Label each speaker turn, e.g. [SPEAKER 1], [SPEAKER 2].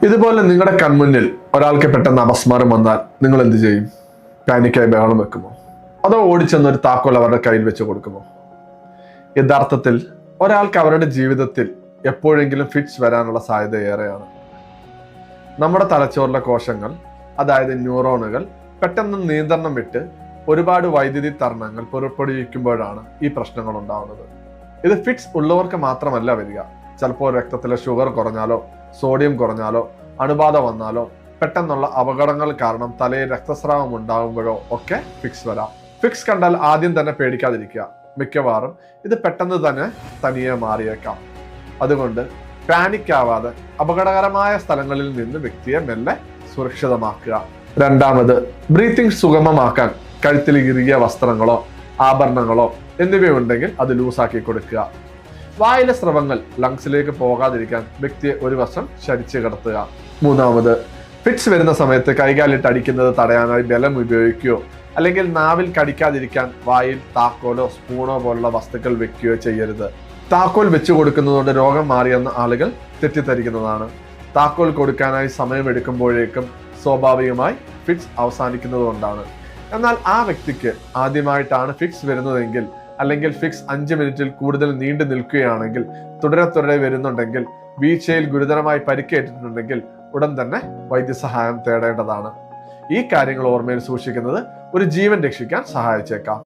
[SPEAKER 1] ഇതുപോലെ നിങ്ങളുടെ കൺമുന്നിൽ ഒരാൾക്ക് പെട്ടെന്ന് അപസ്മാരം വന്നാൽ നിങ്ങൾ എന്ത് ചെയ്യും? പാനിക്കായി ബഹളം വെക്കുമോ? അതോ ഓടിച്ചെന്നൊരു താക്കോൽ അവരുടെ കയ്യിൽ വെച്ച് കൊടുക്കുമോ? യഥാർത്ഥത്തിൽ ഒരാൾക്ക് അവരുടെ ജീവിതത്തിൽ എപ്പോഴെങ്കിലും ഫിറ്റ്സ് വരാനുള്ള സാധ്യത ഏറെയാണ്. നമ്മുടെ തലച്ചോറിലെ കോശങ്ങൾ, അതായത് ന്യൂറോണുകൾ, പെട്ടെന്ന് നിയന്ത്രണം വിട്ട് ഒരുപാട് വൈദ്യുതി തരണങ്ങൾ പുറപ്പെടുവിക്കുമ്പോഴാണ് ഈ പ്രശ്നങ്ങൾ ഉണ്ടാവുന്നത്. ഇത് ഫിറ്റ്സ് ഉള്ളവർക്ക് മാത്രമല്ല വരിക. ചിലപ്പോൾ രക്തത്തിലെ ഷുഗർ കുറഞ്ഞാലോ, സോഡിയം കുറഞ്ഞാലോ, അണുബാധ വന്നാലോ, പെട്ടെന്നുള്ള അപകടങ്ങൾ കാരണം തലയിൽ രക്തസ്രാവം ഉണ്ടാകുമ്പോഴോ ഒക്കെ ഫിക്സ് വരാം. ഫിക്സ് കണ്ടാൽ ആദ്യം തന്നെ പേടിക്കാതിരിക്കുക. മിക്കവാറും ഇത് പെട്ടെന്ന് തന്നെ തനിയെ മാറിയേക്കാം. അതുകൊണ്ട് പാനിക് ആവാതെ അപകടകരമായ സ്ഥലങ്ങളിൽ നിന്ന് വ്യക്തിയെ മെല്ലെ സുരക്ഷിതമാക്കുക. രണ്ടാമത്, ബ്രീത്തിങ് സുഗമമാക്കാൻ കഴുത്തിൽ ഇറുകിയ വസ്ത്രങ്ങളോ ആഭരണങ്ങളോ എന്നിവയുണ്ടെങ്കിൽ അത് ലൂസാക്കി കൊടുക്കുക. വായിലെ സ്രവങ്ങൾ ലങ്സിലേക്ക് പോകാതിരിക്കാൻ വ്യക്തിയെ ഒരു വശം ശരിച്ചു കിടത്തുക. മൂന്നാമത്, ഫിറ്റ്സ് വരുന്ന സമയത്ത് കൈകാലിട്ട് അടിക്കുന്നത് തടയാനായി ബലം ഉപയോഗിക്കുകയോ അല്ലെങ്കിൽ നാവിൽ കടിക്കാതിരിക്കാൻ വായിൽ താക്കോലോ സ്പൂണോ പോലുള്ള വസ്തുക്കൾ വെക്കുകയോ ചെയ്യരുത്. താക്കോൽ വെച്ചു കൊടുക്കുന്നതുകൊണ്ട് രോഗം മാറിയെന്ന് ആളുകൾ തെറ്റിദ്ധരിക്കുന്നതാണ്. താക്കോൽ കൊടുക്കാനായി സമയമെടുക്കുമ്പോഴേക്കും സ്വാഭാവികമായി ഫിറ്റ്സ് അവസാനിക്കുന്നത് കൊണ്ടാണ്. എന്നാൽ ആ വ്യക്തിക്ക് ആദ്യമായിട്ടാണ് ഫിക്സ് വരുന്നതെങ്കിൽ, അല്ലെങ്കിൽ ഫിക്സ് 5 മിനിറ്റിൽ കൂടുതൽ നീണ്ടു നിൽക്കുകയാണെങ്കിൽ, തുടരെ വരുന്നുണ്ടെങ്കിൽ, വീഴ്ചയിൽ ഗുരുതരമായി പരിക്കേറ്റിട്ടുണ്ടെങ്കിൽ ഉടൻ തന്നെ വൈദ്യസഹായം തേടേണ്ടതാണ്. ഈ കാര്യങ്ങൾ ഓർമ്മയിൽ സൂക്ഷിക്കുന്നത് ഒരു ജീവൻ രക്ഷിക്കാൻ സഹായിച്ചേക്കാം.